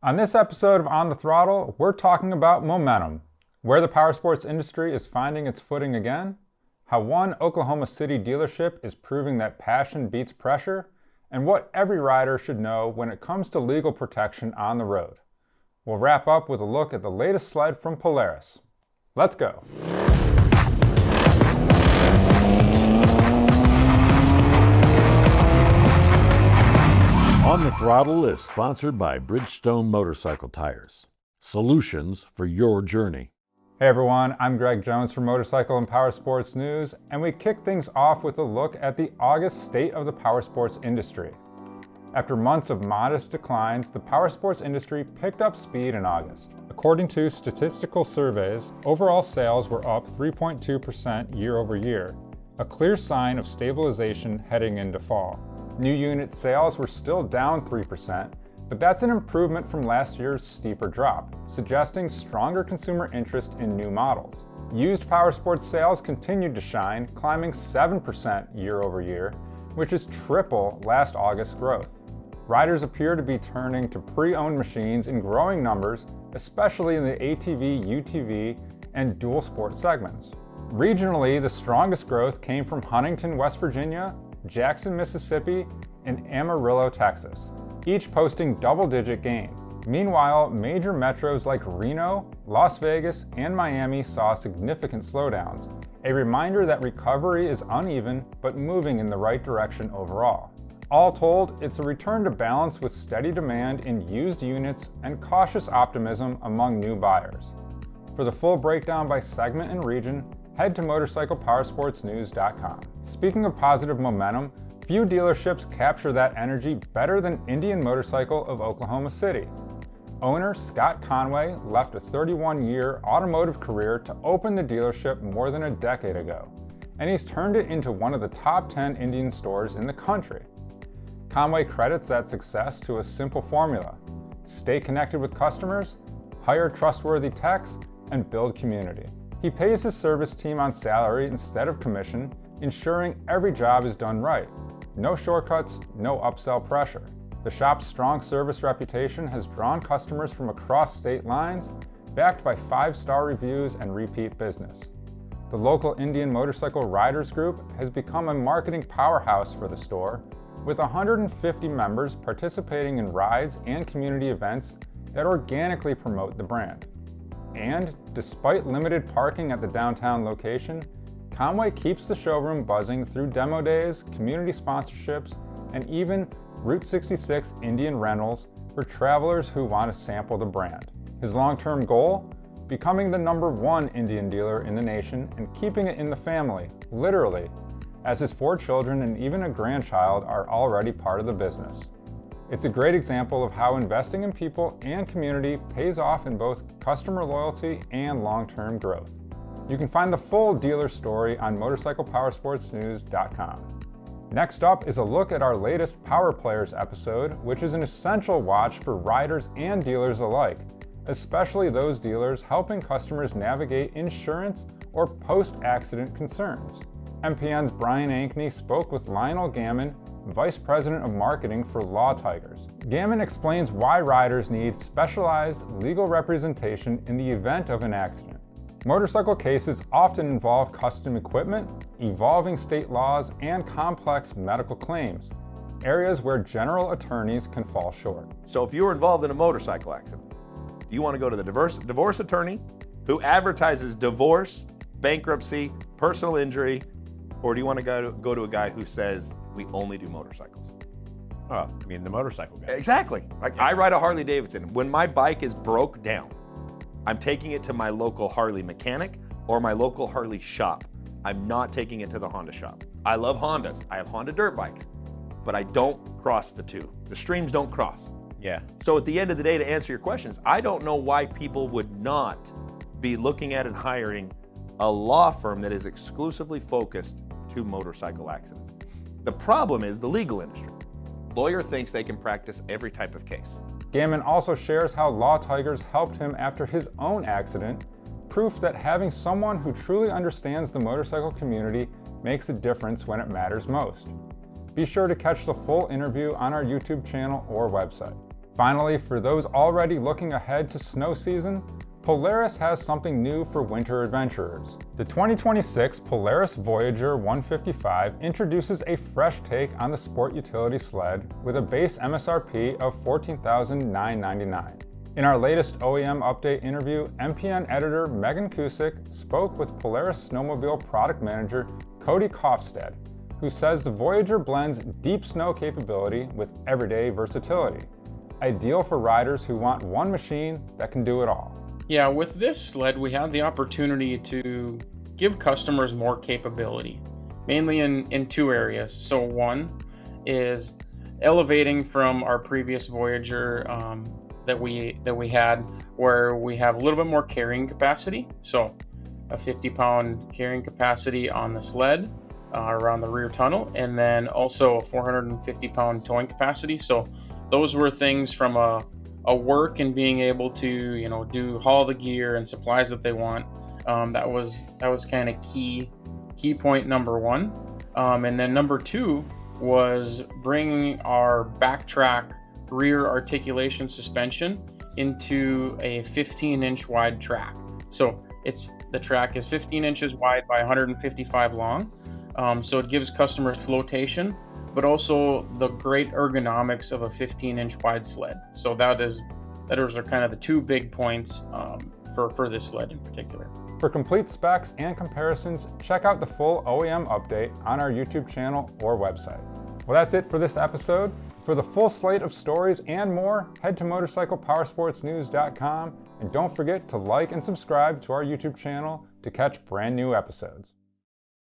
On this episode of On the Throttle, we're talking about momentum, where the powersports industry is finding its footing again, how one Oklahoma City dealership is proving that passion beats pressure, and what every rider should know when it comes to legal protection on the road. We'll wrap up with a look at the latest sled from Polaris. Let's go. On the Throttle is sponsored by Bridgestone Motorcycle Tires. Solutions for your journey. Hey everyone, I'm Greg Jones from Motorcycle and Powersports News, and we kick things off with a look at the August state of the powersports industry. After months of modest declines, the powersports industry picked up speed in August. According to statistical surveys, overall sales were up 3.2% year over year, a clear sign of stabilization heading into fall. New unit sales were still down 3%, but that's an improvement from last year's steeper drop, suggesting stronger consumer interest in new models. Used powersports sales continued to shine, climbing 7% year over year, which is triple last August's growth. Riders appear to be turning to pre-owned machines in growing numbers, especially in the ATV, UTV, and dual sport segments. Regionally, the strongest growth came from Huntington, West Virginia, Jackson, Mississippi, and Amarillo, Texas, each posting double-digit gain. Meanwhile, major metros like Reno, Las Vegas, and Miami saw significant slowdowns, a reminder that recovery is uneven but moving in the right direction overall. All told, it's a return to balance with steady demand in used units and cautious optimism among new buyers. For the full breakdown by segment and region, head to motorcyclepowersportsnews.com. Speaking of positive momentum, few dealerships capture that energy better than Indian Motorcycle of Oklahoma City. Owner Scott Conway left a 31-year automotive career to open the dealership more than a decade ago, and he's turned it into one of the top 10 Indian stores in the country. Conway credits that success to a simple formula: stay connected with customers, hire trustworthy techs, and build community. He pays his service team on salary instead of commission, ensuring every job is done right. No shortcuts, no upsell pressure. The shop's strong service reputation has drawn customers from across state lines, backed by 5-star reviews and repeat business. The local Indian Motorcycle Riders Group has become a marketing powerhouse for the store, with 150 members participating in rides and community events that organically promote the brand. And despite limited parking at the downtown location, Conway keeps the showroom buzzing through demo days, community sponsorships, and even Route 66 Indian rentals for travelers who want to sample the brand. His long-term goal? Becoming the #1 Indian dealer in the nation and keeping it in the family, literally, as his 4 children and even a grandchild are already part of the business. It's a great example of how investing in people and community pays off in both customer loyalty and long-term growth. You can find the full dealer story on motorcyclepowersportsnews.com. Next up is a look at our latest Power Players episode, which is an essential watch for riders and dealers alike, especially those dealers helping customers navigate insurance or post-accident concerns. MPN's Brian Ankney spoke with Lyonel Gammon, Vice President of Marketing for Law Tigers. Gammon explains why riders need specialized legal representation in the event of an accident. Motorcycle cases often involve custom equipment, evolving state laws, and complex medical claims, areas where general attorneys can fall short. So if you're involved in a motorcycle accident, do you want to go to the divorce attorney who advertises divorce, bankruptcy, personal injury, or do you want to go to a guy who says, we only do motorcycles? Oh, I mean the motorcycle guy. Exactly. Like I ride a Harley Davidson. When my bike is broke down, I'm taking it to my local Harley mechanic or my local Harley shop. I'm not taking it to the Honda shop. I love Hondas. I have Honda dirt bikes, but I don't cross the two. The streams don't cross. Yeah. So at the end of the day, to answer your questions, I don't know why people would not be looking at and hiring a law firm that is exclusively focused to motorcycle accidents. The problem is the legal industry. Lawyer thinks they can practice every type of case. Gammon also shares how Law Tigers helped him after his own accident, proof that having someone who truly understands the motorcycle community makes a difference when it matters most. Be sure to catch the full interview on our YouTube channel or website. Finally, for those already looking ahead to snow season, Polaris has something new for winter adventurers. The 2026 Polaris Voyageur 155 introduces a fresh take on the sport utility sled with a base MSRP of $14,999. In our latest OEM update interview, MPN editor Megan Kusick spoke with Polaris Snowmobile product manager Cody Kofstad, who says the Voyageur blends deep snow capability with everyday versatility, ideal for riders who want one machine that can do it all. Yeah, with this sled, we have the opportunity to give customers more capability, mainly in two areas. So one is elevating from our previous Voyageur that we had, where we have a little bit more carrying capacity. So a 50-pound carrying capacity on the sled around the rear tunnel, and then also a 450-pound towing capacity. So those were things from a work and being able to haul the gear and supplies that they want. That was kind of key point number one. And then number two was bringing our backtrack rear articulation suspension into a 15-inch wide track. So the track is 15 inches wide by 155 long. So it gives customers flotation, but also the great ergonomics of a 15-inch wide sled. So those are kind of the two big points for this sled in particular. For complete specs and comparisons, check out the full OEM update on our YouTube channel or website. Well, that's it for this episode. For the full slate of stories and more, head to motorcyclepowersportsnews.com, and don't forget to like and subscribe to our YouTube channel to catch brand new episodes.